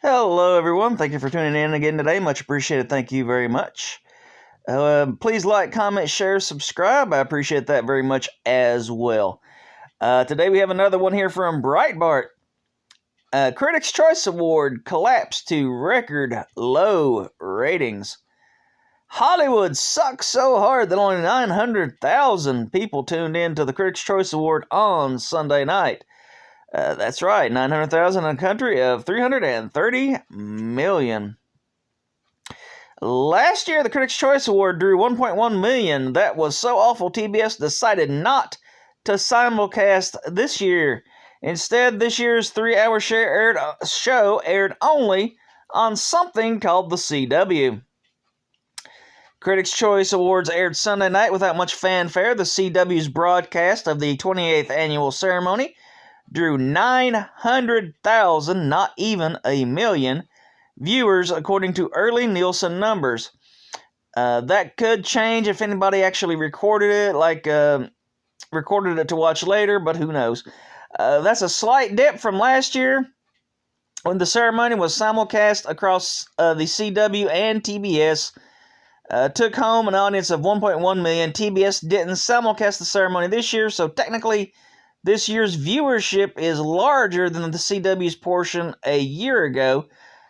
Hello, everyone. Thank you for tuning in again today. Much appreciated. Thank you very much. Please like, comment, share, subscribe. I appreciate that very much as well. Today we have another one here from Breitbart. Critics' Choice Award collapsed to record low ratings. Hollywood sucks so hard that only 900,000 people tuned in to the Critics' Choice Award on Sunday night. That's right, 900,000 in a country of 330 million. Last year, the Critics' Choice Award drew 1.1 million. That was so awful, TBS decided not to simulcast this year. Instead, this year's 3-hour show aired only on something called the CW. Critics' Choice Awards aired Sunday night without much fanfare. The CW's broadcast of the 28th annual ceremony drew 900,000, not even a million, viewers according to early Nielsen numbers. That could change if anybody actually recorded it, recorded it to watch later, but who knows. That's a slight dip from last year when the ceremony was simulcast across the CW and TBS. Took home an audience of 1.1 million. TBS didn't simulcast the ceremony this year, so technically this year's viewership is larger than the CW's portion a year ago.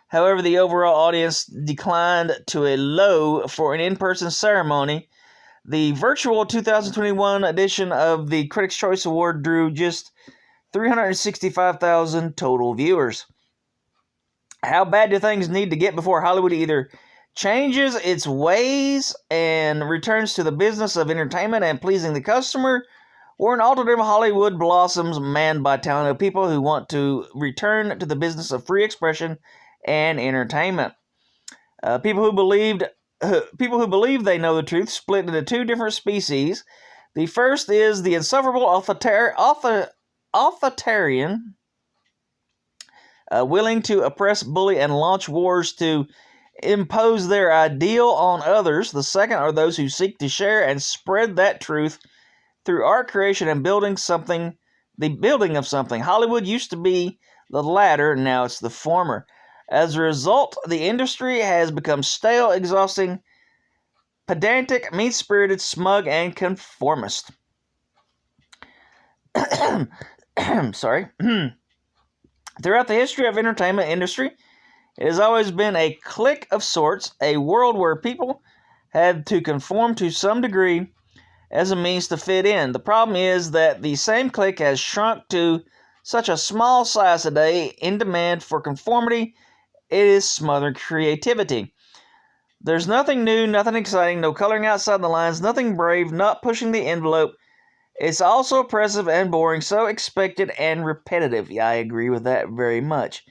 However, the overall audience declined to a low for an in-person ceremony. The virtual 2021 edition of the Critics' Choice Award drew just 365,000 total viewers. How bad do things need to get before Hollywood either changes its ways and returns to the business of entertainment and pleasing the customer, or an alternative Hollywood blossoms manned by talented people who want to return to the business of free expression and entertainment? People who believe they know the truth split into two different species. The first is the insufferable authoritarian, willing to oppress, bully, and launch wars to impose their ideal on others. The second are those who seek to share and spread that truth through art creation and the building of something. Hollywood used to be the latter, now it's the former. As a result, the industry has become stale, exhausting, pedantic, mean-spirited, smug, and conformist. Sorry. Throughout the history of entertainment industry, it has always been a clique of sorts, a world where people had to conform to some degree as a means to fit in. The problem is that the same clique has shrunk to such a small size today. In demand for conformity, it is smothered creativity. There's nothing new, nothing exciting, no coloring outside the lines, nothing brave, not pushing the envelope. It's all so oppressive and boring, so expected and repetitive. Yeah, I agree with that very much.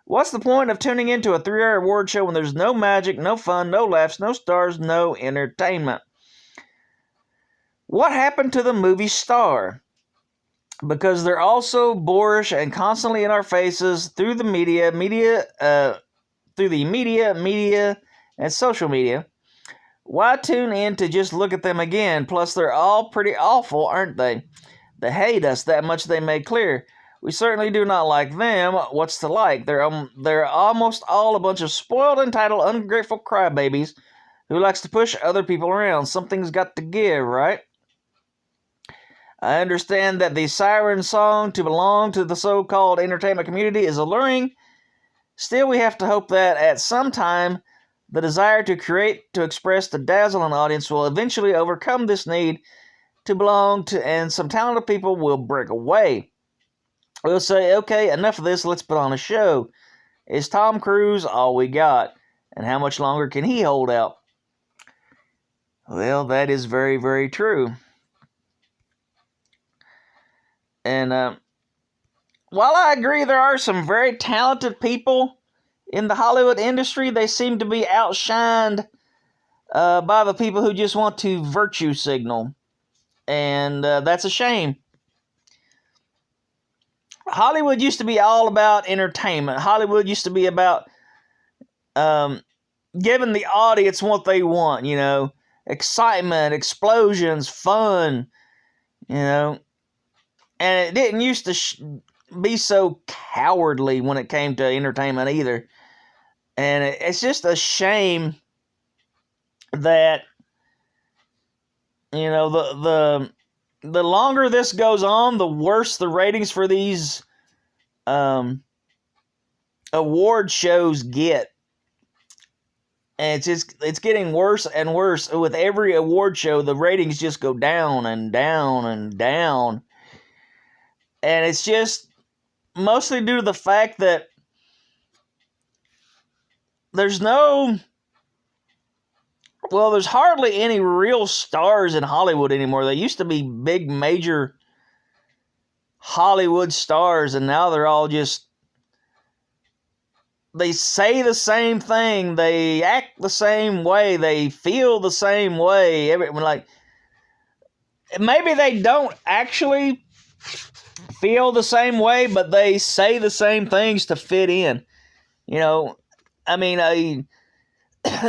What's the point of tuning into a 3-hour award show when there's no magic, no fun, no laughs, no stars, no entertainment? What happened to the movie star? Because they're all so boorish and constantly in our faces through the media, and social media. Why tune in to just look at them again? Plus, they're all pretty awful, aren't they? They hate us that much, they made clear. We certainly do not like them. What's to like? They're almost all a bunch of spoiled, entitled, ungrateful crybabies who likes to push other people around. Something's got to give, right? I understand that the siren song to belong to the so-called entertainment community is alluring. Still, we have to hope that at some time, the desire to create, to express, to dazzle an audience will eventually overcome this need to belong to, and some talented people will break away. We'll say, okay, enough of this, let's put on a show. Is Tom Cruise all we got? And how much longer can he hold out? Well, that is very, very true. And while I agree there are some very talented people in the Hollywood industry, they seem to be outshined by the people who just want to virtue signal. And that's a shame. Hollywood used to be all about entertainment. Hollywood used to be about giving the audience what they want, excitement, explosions, fun, And it didn't used to be so cowardly when it came to entertainment either. And it's just a shame that, you know, the longer this goes on, the worse the ratings for these award shows get. And it's getting worse and worse. With every award show, the ratings just go down and down and down. And it's just mostly due to the fact that there's hardly any real stars in Hollywood anymore. They used to be big, major Hollywood stars, and now they're all just, they say the same thing, they act the same way, they feel the same way. Like, maybe they don't actually feel the same way, but they say the same things to fit in. You know, I mean,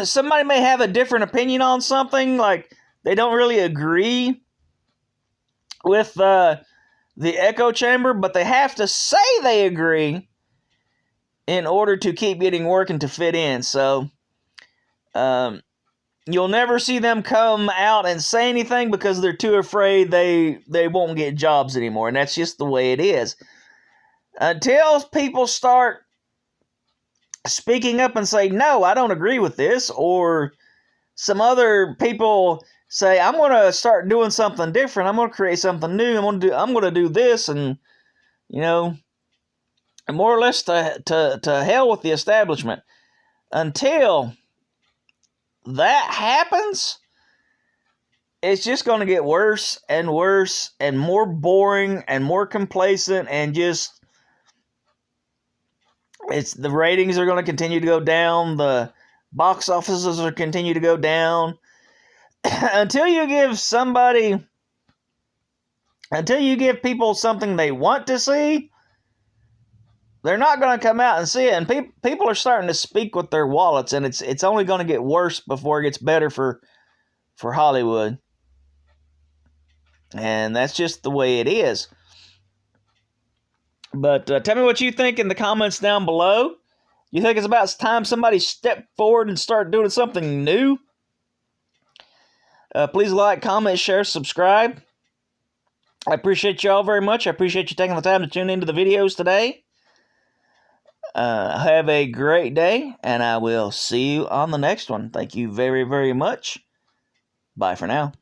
somebody may have a different opinion on something, like they don't really agree with the echo chamber, but they have to say they agree in order to keep getting work and to fit in. So you'll never see them come out and say anything because they're too afraid they won't get jobs anymore. And that's just the way it is. Until people start speaking up and say, no, I don't agree with this, or some other people say, I'm going to start doing something different, I'm going to create something new, I'm going to do this, and, you know, more or less to hell with the establishment. Until that happens, it's just going to get worse and worse and more boring and more complacent, and just, the ratings are going to continue to go down, the box offices are continue to go down until you give people something they want to see. They're not going to come out and see it, and people are starting to speak with their wallets, and it's only going to get worse before it gets better for Hollywood. And that's just the way it is. But tell me what you think in the comments down below. You think it's about time somebody step forward and start doing something new? Please like, comment, share, subscribe. I appreciate you all very much. I appreciate you taking the time to tune into the videos today. Have a great day, and I will see you on the next one. Thank you very, very much. Bye for now.